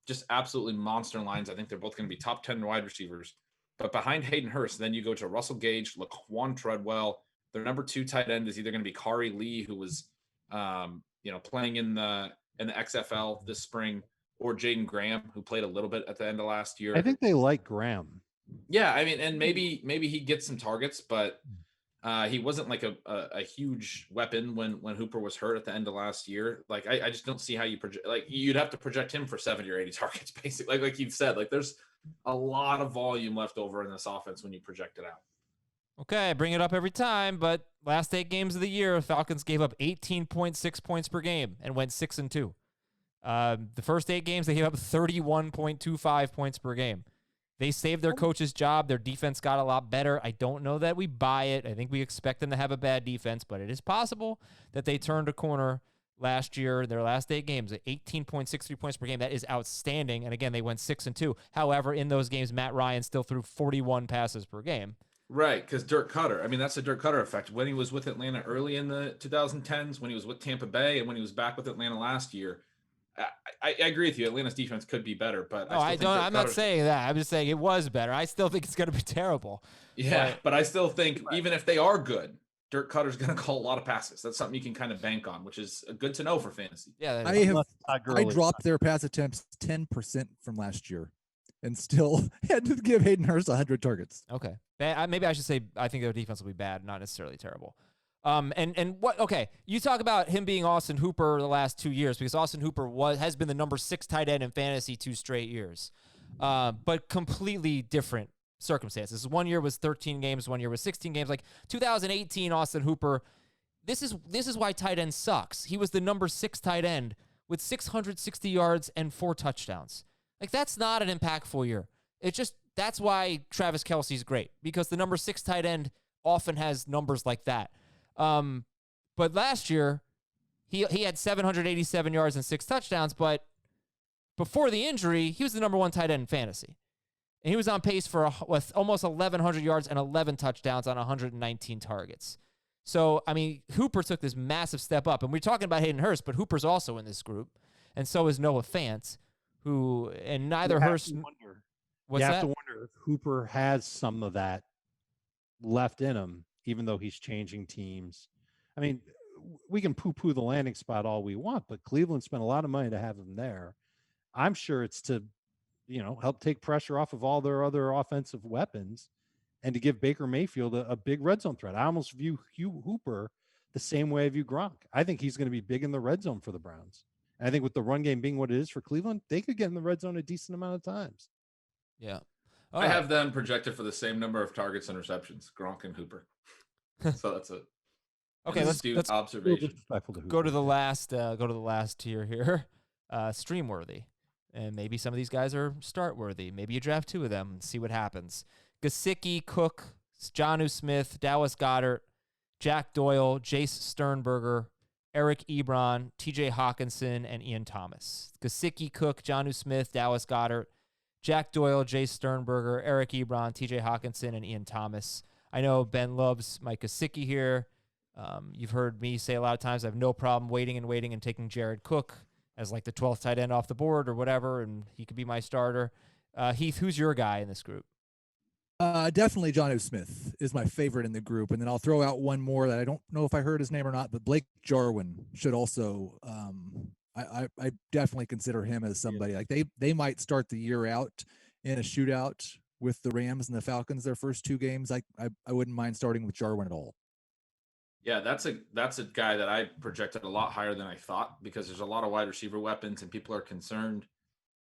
Just absolutely monster lines. I think they're both going to be top 10 wide receivers. But behind Hayden Hurst, then you go to Russell Gage, Laquan Treadwell. Their number 2 tight end is either going to be Kari Lee, who was, playing in the XFL this spring, or Jaden Graham, who played a little bit at the end of last year. I think they like Graham. Yeah, I mean, and maybe he gets some targets, but He wasn't like a huge weapon when Hooper was hurt at the end of last year. Like I just don't see how you project. Like you'd have to project him for 70 or 80 targets, basically. Like you've said, like there's a lot of volume left over in this offense when you project it out. Okay, I bring it up every time, but last 8 games of the year, Falcons gave up 18.6 points per game and went 6-2. The first 8 games, they gave up 31.25 points per game. They saved their coach's job. Their defense got a lot better. I don't know that we buy it. I think we expect them to have a bad defense, but it is possible that they turned a corner last year. Their last 8 games at 18.63 points per game. That is outstanding. And again, they went 6-2. However, in those games, Matt Ryan still threw 41 passes per game. Right, because Dirk Cutter. I mean, that's the Dirk Cutter effect. When he was with Atlanta early in the 2010s, when he was with Tampa Bay, and when he was back with Atlanta last year, I agree with you. Atlanta's defense could be better, but no, I don't. I'm not saying that. I'm just saying it was better. I still think it's going to be terrible. Yeah, but I still think even if they are good, Dirk Cutter's going to call a lot of passes. That's something you can kind of bank on, which is good to know for fantasy. Yeah, I dropped their pass attempts 10% from last year, and still had to give Hayden Hurst 100 targets. Okay, maybe I should say I think their defense will be bad, not necessarily terrible. And what? Okay, you talk about him being Austin Hooper the last 2 years because Austin Hooper has been the number 6 tight end in fantasy 2 straight years, but completely different circumstances. 1 year was 13 games, 1 year was 16 games. Like 2018, Austin Hooper. This is why tight end sucks. He was the number 6 tight end with 660 yards and 4 touchdowns. Like that's not an impactful year. That's why Travis Kelce's great because the number 6 tight end often has numbers like that. But last year, he had 787 yards and 6 touchdowns, but before the injury, he was the number 1 tight end in fantasy. And he was on pace for with almost 1,100 yards and 11 touchdowns on 119 targets. So, I mean, Hooper took this massive step up. And we're talking about Hayden Hurst, but Hooper's also in this group. And so is Noah Fant, and neither Hurst. You What's have that? to wonder if Hooper has some of that left in him, even though he's changing teams. I mean, we can poo-poo the landing spot all we want, but Cleveland spent a lot of money to have him there. I'm sure it's to, help take pressure off of all their other offensive weapons and to give Baker Mayfield a big red zone threat. I almost view Hooper the same way I view Gronk. I think he's going to be big in the red zone for the Browns. And I think with the run game being what it is for Cleveland, they could get in the red zone a decent amount of times. Yeah. I have them projected for the same number of targets and receptions, Gronk and Hooper. So that's it. Okay, let's observation. Go to the last tier here. Stream-worthy. And maybe some of these guys are start-worthy. Maybe you draft 2 of them and see what happens. Gesicki, Cook, Jonnu Smith, Dallas Goedert, Jack Doyle, Jace Sternberger, Eric Ebron, TJ Hawkinson, and Ian Thomas. Gesicki, Cook, Jonnu Smith, Dallas Goedert, Jack Doyle, Jace Sternberger, Eric Ebron, TJ Hawkinson, and Ian Thomas. I know Ben loves Mike Gesicki here. You've heard me say a lot of times I have no problem waiting and taking Jared Cook as like the 12th tight end off the board or whatever, and he could be my starter. Heath, who's your guy in this group? Definitely Jonnu Smith is my favorite in the group. And then I'll throw out one more that I don't know if I heard his name or not, but Blake Jarwin should also I definitely consider him as somebody. Like they might start the year out in a shootout with the Rams and the Falcons their first 2 games. I wouldn't mind starting with Jarwin at all. Yeah, that's a guy that I projected a lot higher than I thought because there's a lot of wide receiver weapons and people are concerned.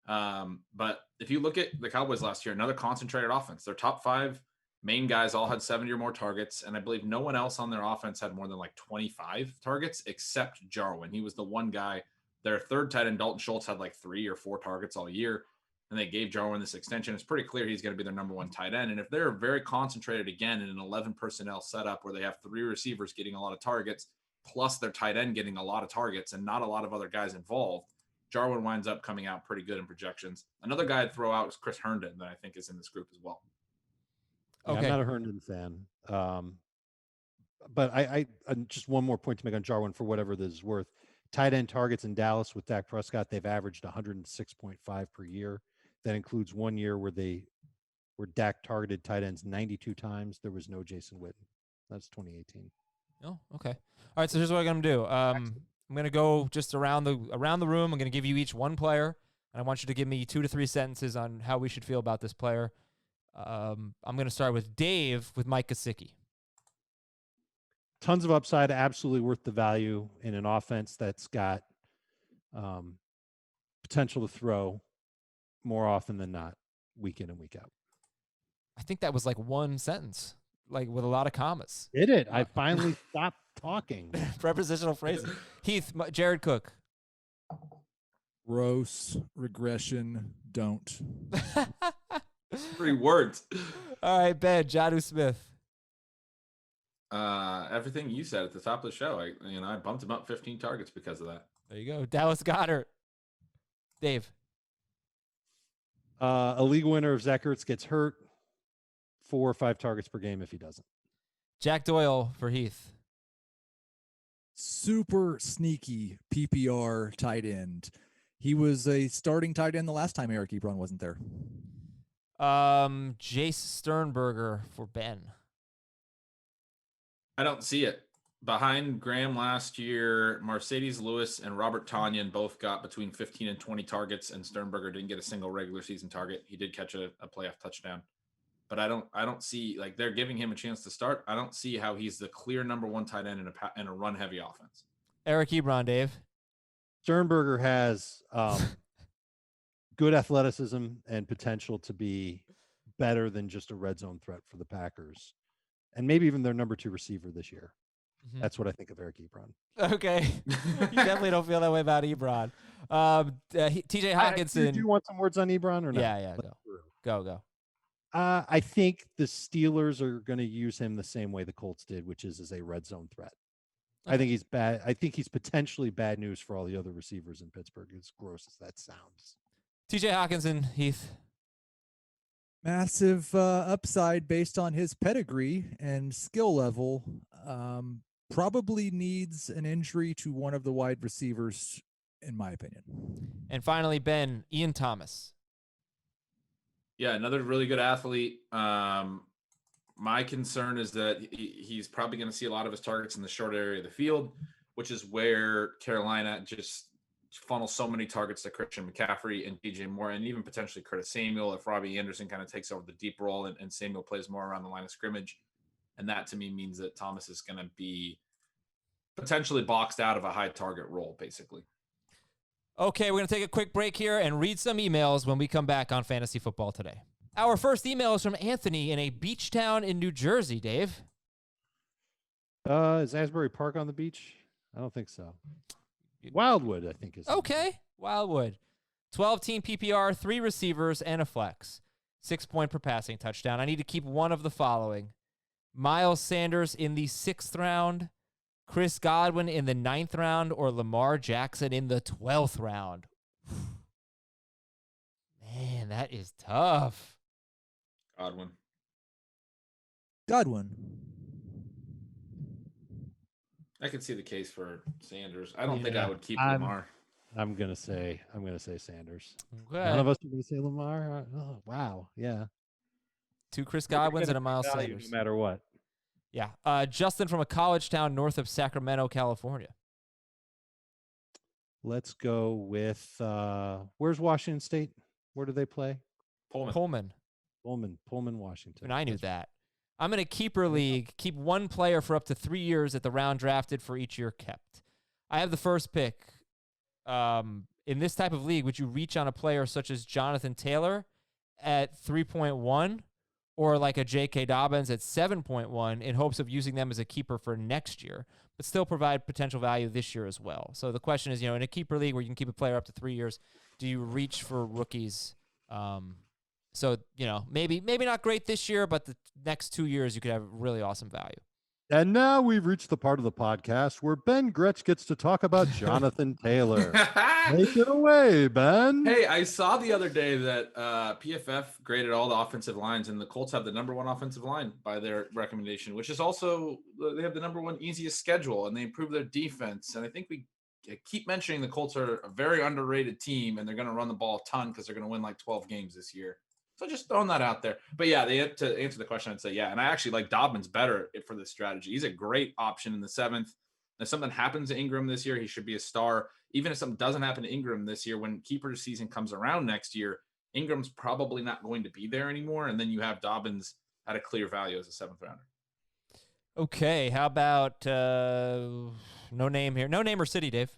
But if you look at the Cowboys last year, another concentrated offense, their top 5 main guys all had 70 or more targets. And I believe no one else on their offense had more than like 25 targets except Jarwin. He was the one guy. Their third tight end, Dalton Schultz, had like 3 or 4 targets all year. And they gave Jarwin this extension. It's pretty clear he's going to be their number 1 tight end. And if they're very concentrated again in an 11 personnel setup where they have 3 receivers getting a lot of targets, plus their tight end getting a lot of targets and not a lot of other guys involved, Jarwin winds up coming out pretty good in projections. Another guy I'd throw out is Chris Herndon that I think is in this group as well. Okay. I'm not a Herndon fan. But I just one more point to make on Jarwin for whatever this is worth. Tight end targets in Dallas with Dak Prescott, they've averaged 106.5 per year. That includes 1 year where Dak targeted tight ends 92 times. There was no Jason Witten. That's 2018. Oh, okay. All right, so here's what I'm going to do. I'm going to go just around the room. I'm going to give you each one player, and I want you to give me 2 to 3 sentences on how we should feel about this player. I'm going to start with Dave with Mike Gesicki. tons of upside, absolutely worth the value in an offense that's got potential to throw more often than not, week in and week out. I think that was like one sentence, like with a lot of commas. Did it? I finally stopped talking. Prepositional phrases. Heath, Jared Cook. Gross, regression, don't. 3 words. All right, Ben, Jonnu Smith. Everything you said at the top of the show. I bumped him up 15 targets because of that. There you go. Dallas Goedert. Dave. A league winner if Zach Ertz gets hurt, 4 or 5 targets per game if he doesn't. Jack Doyle for Heath. Super sneaky PPR tight end. He was a starting tight end the last time Eric Ebron wasn't there. Jace Sternberger for Ben. I don't see it. Behind Graham last year, Mercedes Lewis and Robert Tonyan both got between 15 and 20 targets, and Sternberger didn't get a single regular season target. He did catch a playoff touchdown. But I don't see, like, they're giving him a chance to start. I don't see how he's the clear number 1 tight end in a run-heavy offense. Eric Ebron, Dave. Sternberger has good athleticism and potential to be better than just a red zone threat for the Packers, and maybe even their number 2 receiver this year. Mm-hmm. That's what I think of Eric Ebron. Okay. You definitely don't feel that way about Ebron. TJ Hawkinson. Do you want some words on Ebron or not? Yeah. Go. I think the Steelers are going to use him the same way the Colts did, which is as a red zone threat. Okay. I think he's bad. I think he's potentially bad news for all the other receivers in Pittsburgh, as gross as that sounds. TJ Hawkinson, Heath. Massive upside based on his pedigree and skill level. Probably needs an injury to one of the wide receivers, in my opinion. And finally, Ben, Ian Thomas. Yeah, another really good athlete. My concern is that he's probably going to see a lot of his targets in the short area of the field, which is where Carolina just funnels so many targets to Christian McCaffrey and DJ Moore, and even potentially Curtis Samuel if Robbie Anderson kind of takes over the deep role and Samuel plays more around the line of scrimmage. And that to me means that Thomas is going to be potentially boxed out of a high target role, basically. Okay, we're going to take a quick break here and read some emails when we come back on Fantasy Football Today. Our first email is from Anthony in a beach town in New Jersey, Dave. Is Asbury Park on the beach? I don't think so. Wildwood, I think is. Okay, Wildwood. 12-team PPR, 3 receivers, and a flex. 6 point per passing touchdown. I need to keep one of the following. Miles Sanders in the 6th round, Chris Godwin in the 9th round, or Lamar Jackson in the 12th round. Man, that is tough. Godwin. I can see the case for Sanders. I don't think I would keep Lamar. I'm gonna say Sanders. Okay. None of us are gonna say Lamar. Oh, wow. Yeah. 2 Chris Godwins and a Miles Sanders. No matter what. Yeah. Justin from a college town north of Sacramento, California. Let's go with where's Washington State? Where do they play? Pullman, Washington. And I knew that. I'm in a keeper league. Keep one player for up to 3 years at the round drafted for each year kept. I have the first pick. In this type of league, would you reach on a player such as Jonathan Taylor at 3.1 or like a J.K. Dobbins at 7.1 in hopes of using them as a keeper for next year, but still provide potential value this year as well? So the question is, in a keeper league where you can keep a player up to 3 years, do you reach for rookies? So, maybe not great this year, but the next 2 years you could have really awesome value. And now we've reached the part of the podcast where Ben Gretsch gets to talk about Jonathan Taylor. Take it away, Ben. Hey, I saw the other day that PFF graded all the offensive lines, and the Colts have the number 1 offensive line by their recommendation, which is also, they have the number 1 easiest schedule, and they improved their defense. And I think we keep mentioning the Colts are a very underrated team, and they're going to run the ball a ton because they're going to win like 12 games this year. So just throwing that out there. But yeah, they have to answer the question. I'd say, yeah. And I actually like Dobbins better for this strategy. He's a great option in the 7th. If something happens to Ingram this year, he should be a star. Even if something doesn't happen to Ingram this year, when keeper season comes around next year, Ingram's probably not going to be there anymore. And then you have Dobbins at a clear value as a 7th rounder. Okay, how about no name here? No name or city, Dave?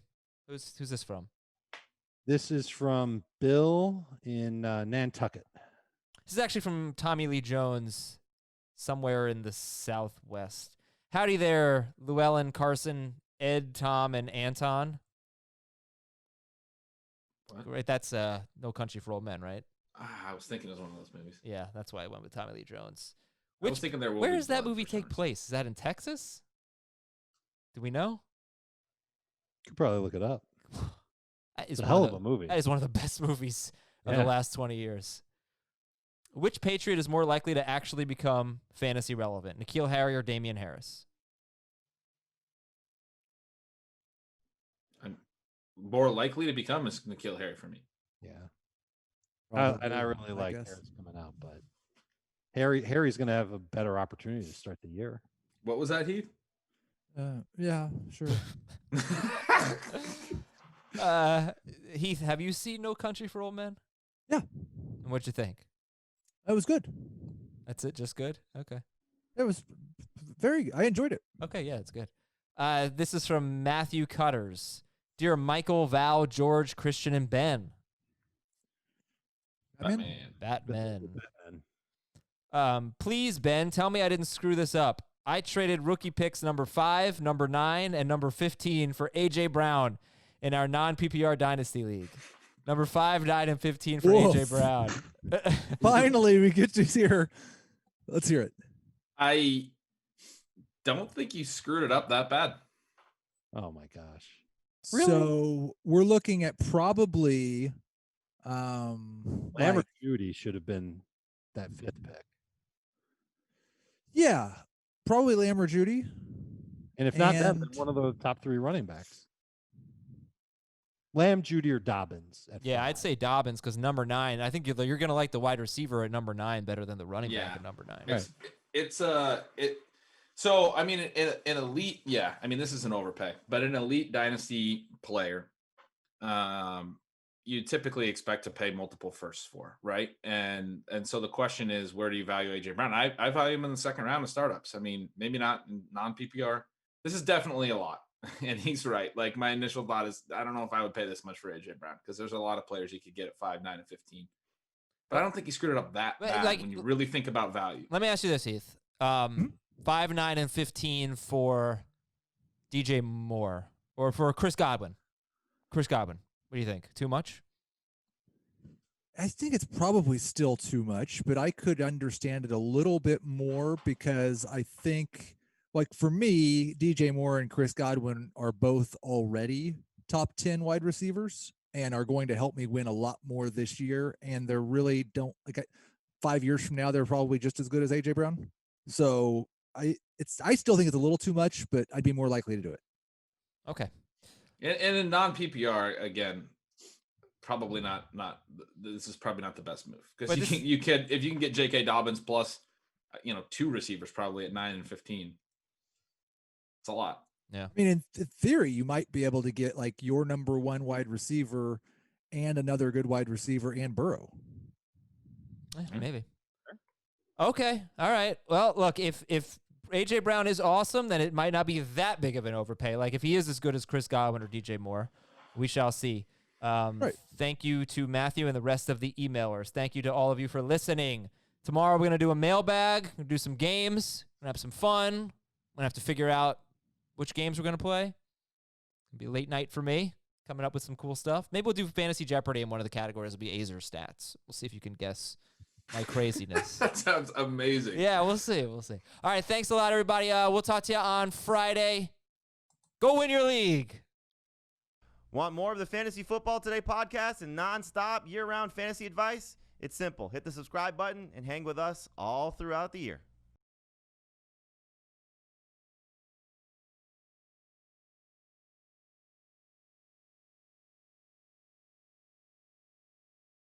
Who's this from? This is from Bill in Nantucket. This is actually from Tommy Lee Jones, somewhere in the Southwest. Howdy there, Llewellyn, Carson, Ed, Tom, and Anton. What? Right, that's No Country for Old Men, right? I was thinking it was one of those movies. Yeah, that's why I went with Tommy Lee Jones. I was thinking Where does that movie take place? Is that in Texas? Do we know? You could probably look it up. That It's is a one hell of of the- a movie. That is one of the best movies of the Yeah. last 20 years. Which Patriot is more likely to actually become fantasy relevant? N'Keal Harry or Damian Harris? I'm more likely to become is N'Keal Harry for me. Yeah. And I Probably, really like guess. Harris coming out, but Harry's going to have a better opportunity to start the year. What was that, Heath? Yeah, sure. Heath, have you seen No Country for Old Men? Yeah. And what'd you think? It was good. That's it? Just good? Okay. It was I enjoyed it. Okay, yeah, it's good. This is from Matthew Cutters. Dear Michael, Val, George, Christian, and Ben. Batman. Please, Ben, tell me I didn't screw this up. I traded rookie picks number 5, number 9, and number 15 for A.J. Brown in our non-PPR Dynasty League. Number 5, 9, and 15 for A.J. Brown. Finally, we get to hear. Let's hear it. I don't think you screwed it up that bad. Oh my gosh. Really? So we're looking at probably Lambert Judy should have been that 5th pick. Yeah, probably Lamb or Judy. And if not them, then one of the top 3 running backs. Lamb, Judy, or Dobbins. Yeah, I'd say Dobbins because number 9. I think you're going to like the wide receiver at number 9 better than the running back at number 9. So I mean, an elite, yeah. I mean, this is an overpay, but an elite dynasty player, you typically expect to pay multiple firsts for, right? And so the question is, where do you value AJ Brown? I value him in the second round of startups. I mean, maybe not in non-PPR. This is definitely a lot. And he's right. Like, my initial thought is, I don't know if I would pay this much for AJ Brown because there's a lot of players you could get at 5, 9, and 15. But I don't think he screwed it up that bad when you really think about value. Let me ask you this, Heath. 5, 9, and 15 for DJ Moore or for Chris Godwin. What do you think? Too much? I think it's probably still too much, but I could understand it a little bit more because I think, like, for me, DJ Moore and Chris Godwin are both already top 10 wide receivers and are going to help me win a lot more this year. And they're really 5 years from now, they're probably just as good as AJ Brown. So I still think it's a little too much, but I'd be more likely to do it. Okay. And in non-PPR, again, probably not. This is probably not the best move because if you can get J.K. Dobbins plus, 2 receivers probably at 9 and 15. It's a lot. Yeah. I mean, in theory, you might be able to get like your number 1 wide receiver and another good wide receiver and Burrow. Maybe. Okay. All right. Well, look, if A.J. Brown is awesome, then it might not be that big of an overpay. Like, if he is as good as Chris Godwin or DJ Moore, we shall see. Right. Thank you to Matthew and the rest of the emailers. Thank you to all of you for listening. Tomorrow we're going to do a mailbag. We're going to do some games. We're going to have some fun. We're going to have to figure out which games we're going to play. It'll be a late night for me, coming up with some cool stuff. Maybe we'll do Fantasy Jeopardy, and one of the categories will be Azer stats. We'll see if you can guess my craziness. That sounds amazing. Yeah, we'll see. All right, thanks a lot, everybody. We'll talk to you on Friday. Go win your league. Want more of the Fantasy Football Today podcast and nonstop year-round fantasy advice? It's simple. Hit the subscribe button and hang with us all throughout the year.